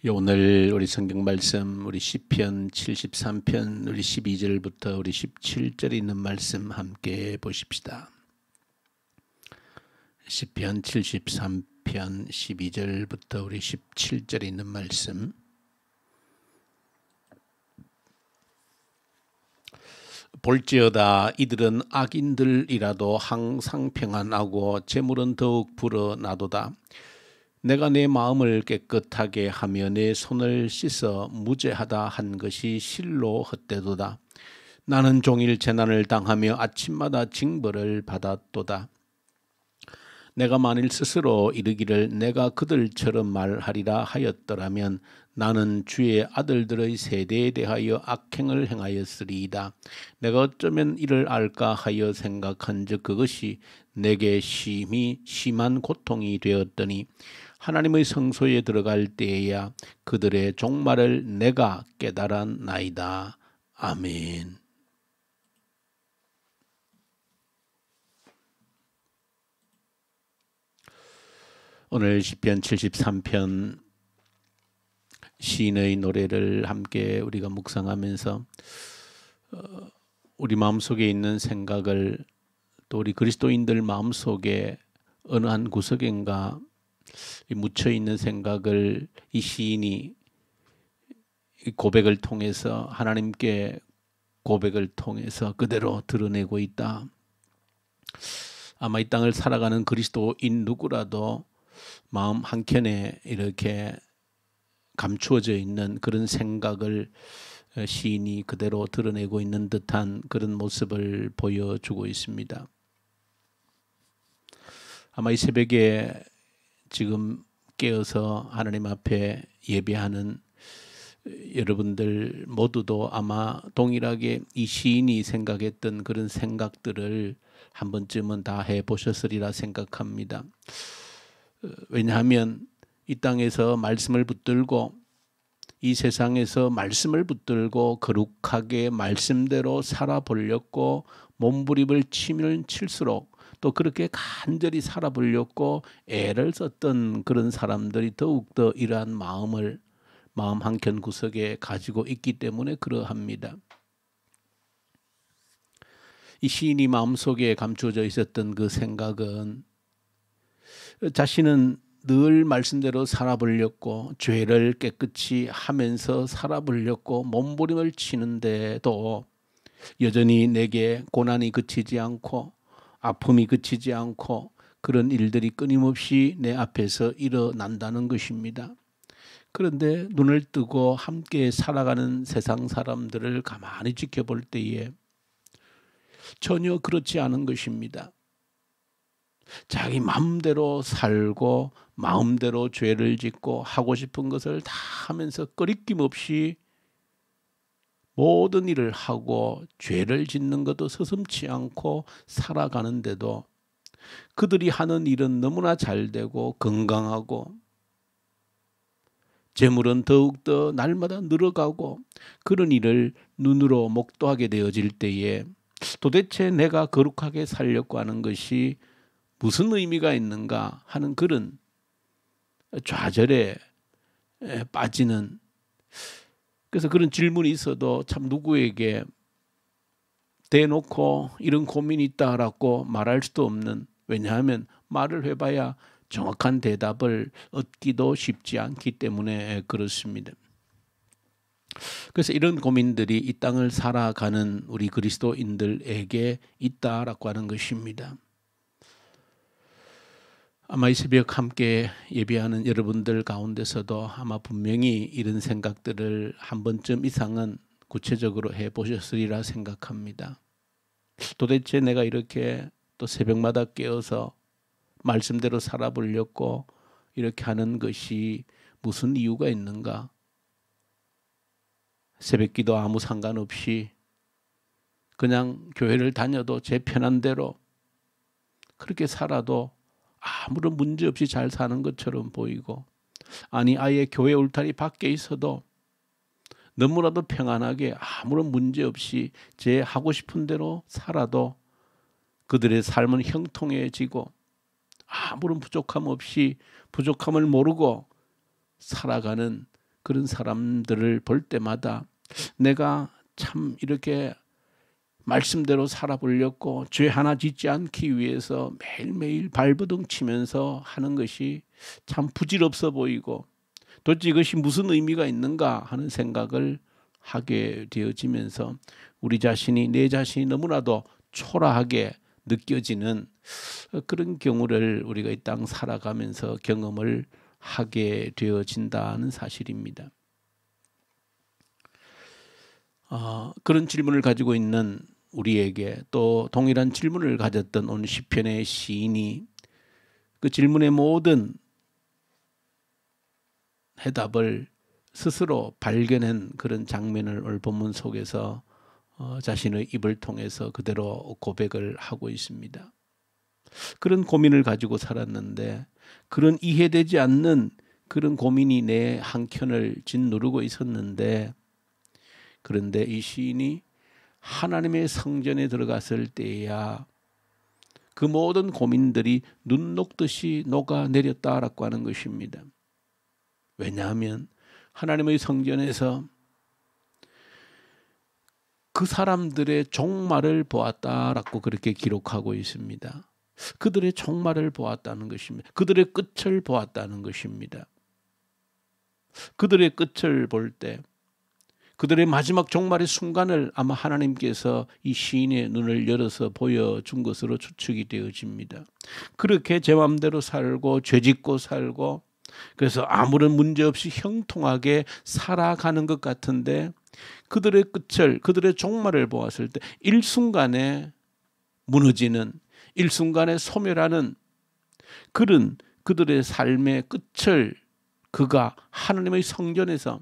오늘 우리 성경 말씀 우리 시편 73편 우리 12절부터 우리 17절에 있는 말씀 함께 보십시다. 시편 73편 12절부터 우리 17절에 있는 말씀. 볼지어다 이들은 악인들이라도 항상 평안하고 재물은 더욱 불어나도다. 내가 내 마음을 깨끗하게 하며 내 손을 씻어 무죄하다 한 것이 실로 헛되도다. 나는 종일 재난을 당하며 아침마다 징벌을 받았도다. 내가 만일 스스로 이르기를 내가 그들처럼 말하리라 하였더라면 나는 주의 아들들의 세대에 대하여 악행을 행하였으리이다. 내가 어쩌면 이를 알까 하여 생각한즉 그것이 내게 심한 고통이 되었더니 하나님의 성소에 들어갈 때에야 그들의 종말을 내가 깨달았나이다. 아멘. 오늘 시편 73편 시인의 노래를 함께 우리가 묵상하면서 우리 마음속에 있는 생각을 또 우리 그리스도인들 마음속에 어느 한 구석인가 묻혀있는 생각을 이 시인이 고백을 통해서 하나님께 고백을 통해서 그대로 드러내고 있다. 아마 이 땅을 살아가는 그리스도인 누구라도 마음 한켠에 이렇게 감추어져 있는 그런 생각을 시인이 그대로 드러내고 있는 듯한 그런 모습을 보여주고 있습니다. 아마 이 새벽에 지금 깨어서 하나님 앞에 예배하는 여러분들 모두도 아마 동일하게 이 시인이 생각했던 그런 생각들을 한 번쯤은 다 해보셨으리라 생각합니다. 왜냐하면 이 땅에서 말씀을 붙들고 이 세상에서 말씀을 붙들고 거룩하게 말씀대로 살아보려고 몸부림을 치면 칠수록 또 그렇게 간절히 살아보려고 애를 썼던 그런 사람들이 더욱더 이러한 마음 한켠 구석에 가지고 있기 때문에 그러합니다. 이 시인이 마음속에 감추어져 있었던 그 생각은 자신은 늘 말씀대로 살아보려고 죄를 깨끗이 하면서 살아보려고 몸부림을 치는데도 여전히 내게 고난이 그치지 않고 아픔이 그치지 않고 그런 일들이 끊임없이 내 앞에서 일어난다는 것입니다. 그런데 눈을 뜨고 함께 살아가는 세상 사람들을 가만히 지켜볼 때에 전혀 그렇지 않은 것입니다. 자기 마음대로 살고 마음대로 죄를 짓고 하고 싶은 것을 다 하면서 꺼리낌 없이 모든 일을 하고 죄를 짓는 것도 서슴지 않고 살아가는데도 그들이 하는 일은 너무나 잘 되고 건강하고 재물은 더욱더 날마다 늘어가고 그런 일을 눈으로 목도하게 되어질 때에 도대체 내가 거룩하게 살려고 하는 것이 무슨 의미가 있는가 하는 그런 좌절에 빠지는, 그래서 그런 질문이 있어도 참 누구에게 대놓고 이런 고민이 있다라고 말할 수도 없는, 왜냐하면 말을 해봐야 정확한 대답을 얻기도 쉽지 않기 때문에 그렇습니다. 그래서 이런 고민들이 이 땅을 살아가는 우리 그리스도인들에게 있다라고 하는 것입니다. 아마 이 새벽 함께 예배하는 여러분들 가운데서도 아마 분명히 이런 생각들을 한 번쯤 이상은 구체적으로 해보셨으리라 생각합니다. 도대체 내가 이렇게 또 새벽마다 깨어서 말씀대로 살아보려고 이렇게 하는 것이 무슨 이유가 있는가? 새벽기도 아무 상관없이 그냥 교회를 다녀도 제 편한 대로 그렇게 살아도 아무런 문제 없이 잘 사는 것처럼 보이고, 아니 아예 교회 울타리 밖에 있어도 너무나도 평안하게 아무런 문제 없이 제 하고 싶은 대로 살아도 그들의 삶은 형통해지고 아무런 부족함 없이 부족함을 모르고 살아가는 그런 사람들을 볼 때마다 내가 참 이렇게 말씀대로 살아보려고 죄 하나 짓지 않기 위해서 매일매일 발버둥 치면서 하는 것이 참 부질없어 보이고 도대체 이것이 무슨 의미가 있는가 하는 생각을 하게 되어지면서 우리 자신이 내 자신이 너무나도 초라하게 느껴지는 그런 경우를 우리가 이 땅 살아가면서 경험을 하게 되어진다는 사실입니다. 그런 질문을 가지고 있는 우리에게 또 동일한 질문을 가졌던 오늘 시편의 시인이 그 질문의 모든 해답을 스스로 발견한 그런 장면을 오늘 본문 속에서 자신의 입을 통해서 그대로 고백을 하고 있습니다. 그런 고민을 가지고 살았는데 그런 이해되지 않는 그런 고민이 내 한켠을 짓누르고 있었는데 그런데 이 시인이 하나님의 성전에 들어갔을 때야 그 모든 고민들이 눈 녹듯이 녹아내렸다라고 하는 것입니다. 왜냐하면 하나님의 성전에서 그 사람들의 종말을 보았다라고 그렇게 기록하고 있습니다. 그들의 종말을 보았다는 것입니다. 그들의 끝을 보았다는 것입니다. 그들의 끝을 볼 때 그들의 마지막 종말의 순간을 아마 하나님께서 이 시인의 눈을 열어서 보여준 것으로 추측이 되어집니다. 그렇게 제 마음대로 살고 죄짓고 살고 그래서 아무런 문제 없이 형통하게 살아가는 것 같은데 그들의 끝을 그들의 종말을 보았을 때 일순간에 무너지는 일순간에 소멸하는 그런 그들의 삶의 끝을 그가 하나님의 성전에서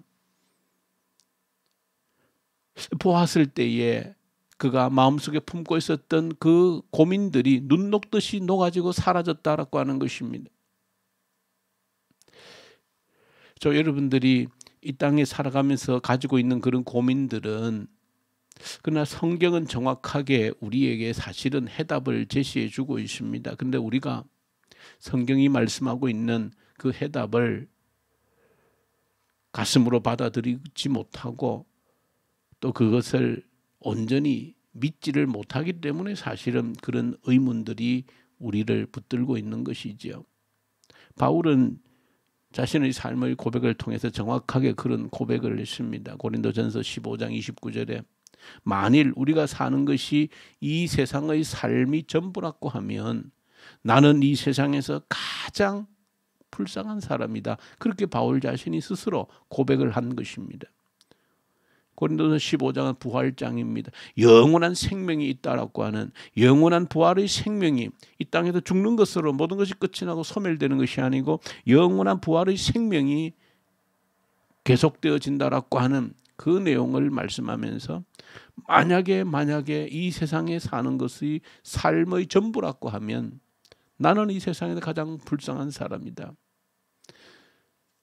보았을 때에 그가 마음속에 품고 있었던 그 고민들이 눈 녹듯이 녹아지고 사라졌다라고 하는 것입니다. 저 여러분들이 이 땅에 살아가면서 가지고 있는 그런 고민들은 그러나 성경은 정확하게 우리에게 사실은 해답을 제시해 주고 있습니다. 그런데 우리가 성경이 말씀하고 있는 그 해답을 가슴으로 받아들이지 못하고 또 그것을 온전히 믿지를 못하기 때문에 사실은 그런 의문들이 우리를 붙들고 있는 것이지요. 바울은 자신의 삶의 고백을 통해서 정확하게 그런 고백을 했습니다. 고린도전서 15장 29절에 만일 우리가 사는 것이 이 세상의 삶이 전부라고 하면 나는 이 세상에서 가장 불쌍한 사람이다. 그렇게 바울 자신이 스스로 고백을 한 것입니다. 고린도서 15장은 부활장입니다. 영원한 생명이 있다라고 하는 영원한 부활의 생명이 이 땅에서 죽는 것으로 모든 것이 끝이 나고 소멸되는 것이 아니고 영원한 부활의 생명이 계속되어진다라고 하는 그 내용을 말씀하면서 만약에 이 세상에 사는 것이 삶의 전부라고 하면 나는 이 세상에서 가장 불쌍한 사람이다.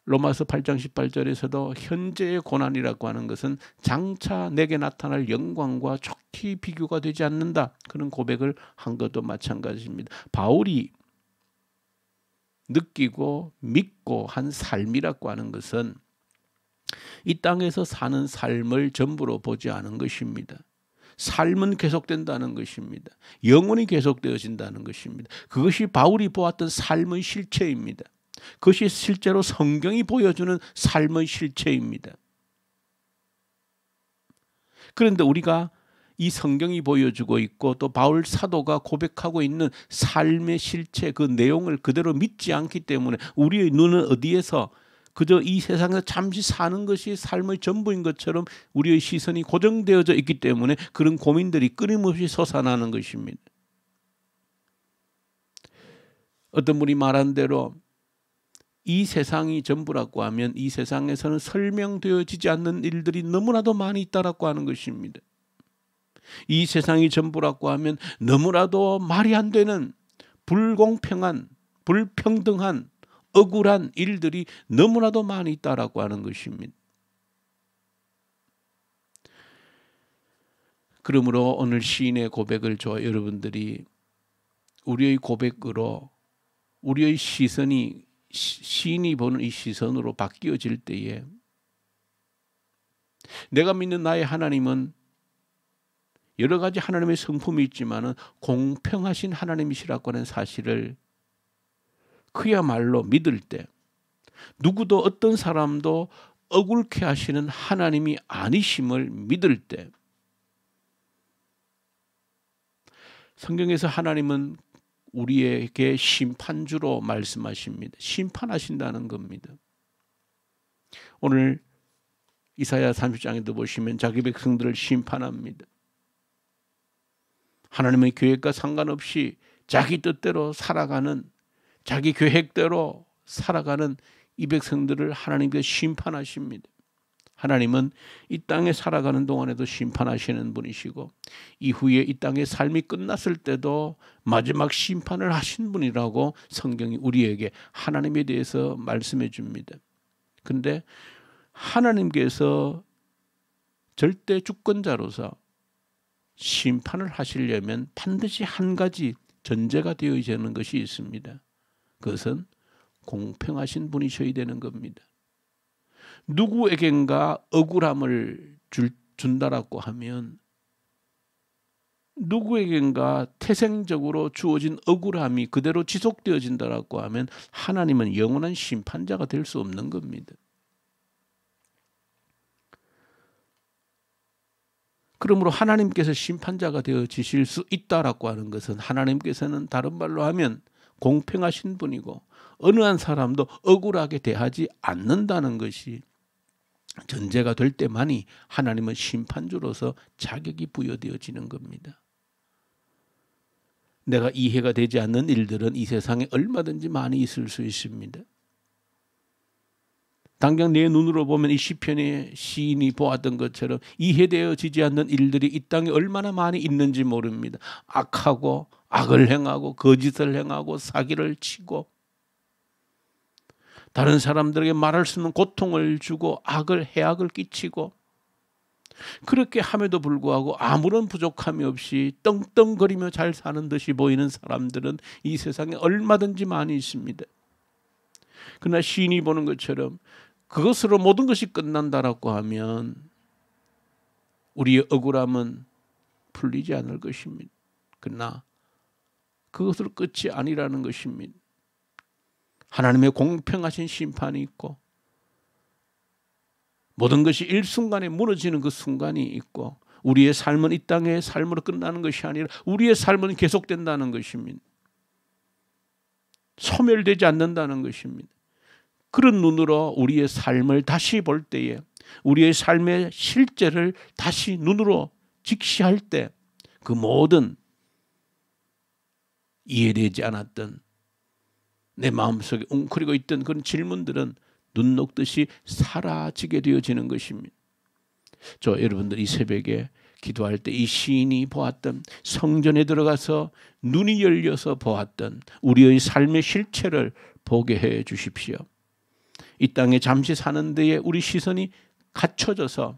로마서 8장 18절에서도 현재의 고난이라고 하는 것은 장차 내게 나타날 영광과 좋게 비교가 되지 않는다. 그런 고백을 한 것도 마찬가지입니다. 바울이 느끼고 믿고 한 삶이라고 하는 것은 이 땅에서 사는 삶을 전부로 보지 않은 것입니다. 삶은 계속된다는 것입니다. 영원히 계속되어진다는 것입니다. 그것이 바울이 보았던 삶의 실체입니다. 그것이 실제로 성경이 보여주는 삶의 실체입니다. 그런데 우리가 이 성경이 보여주고 있고 또 바울 사도가 고백하고 있는 삶의 실체 그 내용을 그대로 믿지 않기 때문에 우리의 눈은 어디에서 그저 이 세상에서 잠시 사는 것이 삶의 전부인 것처럼 우리의 시선이 고정되어져 있기 때문에 그런 고민들이 끊임없이 솟아나는 것입니다. 어떤 분이 말한 대로 이 세상이 전부라고 하면 이 세상에서는 설명되어지지 않는 일들이 너무나도 많이 있다라고 하는 것입니다. 이 세상이 전부라고 하면 너무나도 말이 안 되는 불공평한, 불평등한, 억울한 일들이 너무나도 많이 있다라고 하는 것입니다. 그러므로 오늘 시인의 고백을 저와 여러분들이 우리의 고백으로 우리의 시선이 시인이 보는 이 시선으로 바뀌어질 때에 내가 믿는 나의 하나님은 여러 가지 하나님의 성품이 있지만은 공평하신 하나님이시라고 하는 사실을 그야말로 믿을 때, 누구도 어떤 사람도 억울케 하시는 하나님이 아니심을 믿을 때, 성경에서 하나님은 우리에게 심판주로 말씀하십니다. 심판하신다는 겁니다. 오늘 이사야 30장에도 보시면 자기 백성들을 심판합니다. 하나님의 계획과 상관없이 자기 뜻대로 살아가는, 자기 계획대로 살아가는 이 백성들을 하나님께서 심판하십니다. 하나님은 이 땅에 살아가는 동안에도 심판하시는 분이시고, 이후에 이 땅의 삶이 끝났을 때도 마지막 심판을 하신 분이라고 성경이 우리에게 하나님에 대해서 말씀해 줍니다. 그런데 하나님께서 절대 주권자로서 심판을 하시려면 반드시 한 가지 전제가 되어야 하는 것이 있습니다. 그것은 공평하신 분이셔야 되는 겁니다. 누구에겐가 억울함을 준다라고 하면, 누구에겐가 태생적으로 주어진 억울함이 그대로 지속되어진다라고 하면 하나님은 영원한 심판자가 될 수 없는 겁니다. 그러므로 하나님께서 심판자가 되어지실 수 있다라고 하는 것은, 하나님께서는 다른 말로 하면 공평하신 분이고 어느 한 사람도 억울하게 대하지 않는다는 것이 전제가 될 때만이 하나님은 심판주로서 자격이 부여되어지는 겁니다. 내가 이해가 되지 않는 일들은 이 세상에 얼마든지 많이 있을 수 있습니다. 당장 내 눈으로 보면 이 시편의 시인이 보았던 것처럼 이해되어지지 않는 일들이 이 땅에 얼마나 많이 있는지 모릅니다. 악하고 악을 행하고 거짓을 행하고 사기를 치고 다른 사람들에게 말할 수 없는 고통을 주고 해악을 끼치고, 그렇게 함에도 불구하고 아무런 부족함이 없이 떵떵거리며 잘 사는 듯이 보이는 사람들은 이 세상에 얼마든지 많이 있습니다. 그러나 시인이 보는 것처럼 그것으로 모든 것이 끝난다라고 하면 우리의 억울함은 풀리지 않을 것입니다. 그러나 그것으로 끝이 아니라는 것입니다. 하나님의 공평하신 심판이 있고, 모든 것이 일순간에 무너지는 그 순간이 있고, 우리의 삶은 이 땅의 삶으로 끝나는 것이 아니라 우리의 삶은 계속된다는 것입니다. 소멸되지 않는다는 것입니다. 그런 눈으로 우리의 삶을 다시 볼 때에, 우리의 삶의 실제를 다시 눈으로 직시할 때, 그 모든 이해되지 않았던, 내 마음속에 웅크리고 있던 그런 질문들은 눈 녹듯이 사라지게 되어지는 것입니다. 저 여러분들 이 새벽에 기도할 때 이 시인이 보았던, 성전에 들어가서 눈이 열려서 보았던 우리의 삶의 실체를 보게 해 주십시오. 이 땅에 잠시 사는 데에 우리 시선이 갇혀져서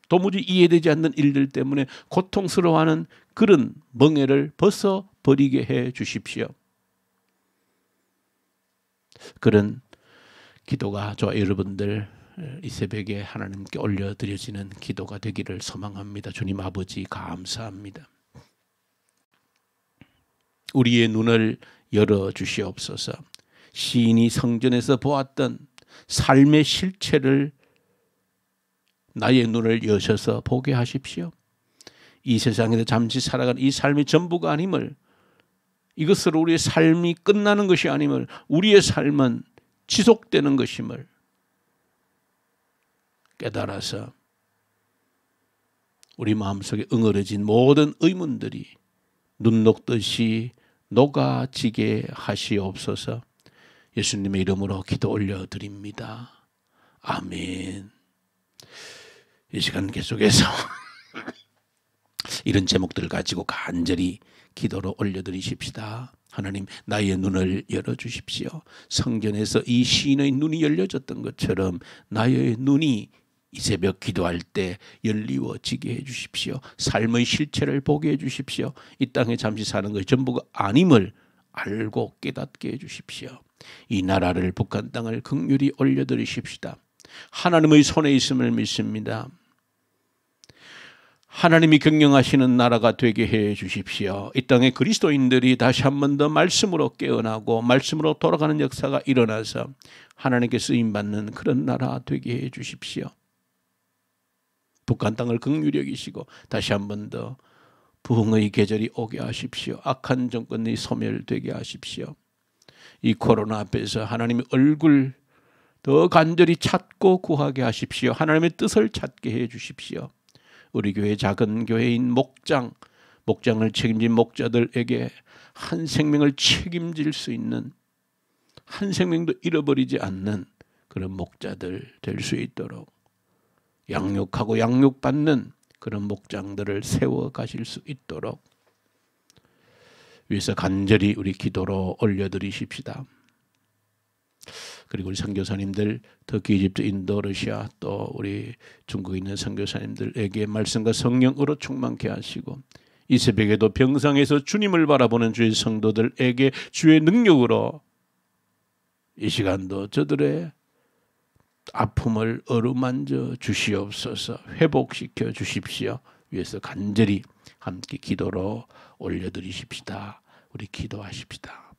도무지 이해되지 않는 일들 때문에 고통스러워하는 그런 멍에를 벗어버리게 해 주십시오. 그런 기도가 저 여러분들 이 새벽에 하나님께 올려드려지는 기도가 되기를 소망합니다. 주님 아버지, 감사합니다. 우리의 눈을 열어주시옵소서. 시인이 성전에서 보았던 삶의 실체를 나의 눈을 여셔서 보게 하십시오. 이 세상에서 잠시 살아가는 이 삶이 전부가 아님을, 이것으로 우리의 삶이 끝나는 것이 아님을, 우리의 삶은 지속되는 것임을 깨달아서 우리 마음속에 응어려진 모든 의문들이 눈 녹듯이 녹아지게 하시옵소서. 예수님의 이름으로 기도 올려드립니다. 아멘. 이 시간 계속해서 이런 제목들을 가지고 간절히 기도로 올려드리십시다. 하나님, 나의 눈을 열어주십시오. 성전에서 이 시인의 눈이 열려졌던 것처럼 나의 눈이 이 새벽 기도할 때 열리워지게 해주십시오. 삶의 실체를 보게 해주십시오. 이 땅에 잠시 사는 것이 전부가 아님을 알고 깨닫게 해주십시오. 이 나라를, 북한 땅을 긍휼히 올려드리십시다. 하나님의 손에 있음을 믿습니다. 하나님이 경영하시는 나라가 되게 해 주십시오. 이 땅의 그리스도인들이 다시 한 번 더 말씀으로 깨어나고 말씀으로 돌아가는 역사가 일어나서 하나님께 쓰임받는 그런 나라 되게 해 주십시오. 북한 땅을 긍휼히 여기시고 다시 한 번 더 부흥의 계절이 오게 하십시오. 악한 정권이 소멸되게 하십시오. 이 코로나 앞에서 하나님의 얼굴 더 간절히 찾고 구하게 하십시오. 하나님의 뜻을 찾게 해 주십시오. 우리 교회 작은 교회인 목장을 책임진 목자들에게 한 생명을 책임질 수 있는, 한 생명도 잃어버리지 않는 그런 목자들 될 수 있도록 양육하고 양육받는 그런 목장들을 세워 가실 수 있도록 위해서 간절히 우리 기도로 올려드리십시다. 그리고 우리 선교사님들, 터키, 이집트, 인도, 러시아 또 우리 중국에 있는 선교사님들에게 말씀과 성령으로 충만케 하시고 이 새벽에도 병상에서 주님을 바라보는 주의 성도들에게 주의 능력으로 이 시간도 저들의 아픔을 어루만져 주시옵소서. 회복시켜 주십시오. 위해서 간절히 함께 기도로 올려드리십시다. 우리 기도하십시다.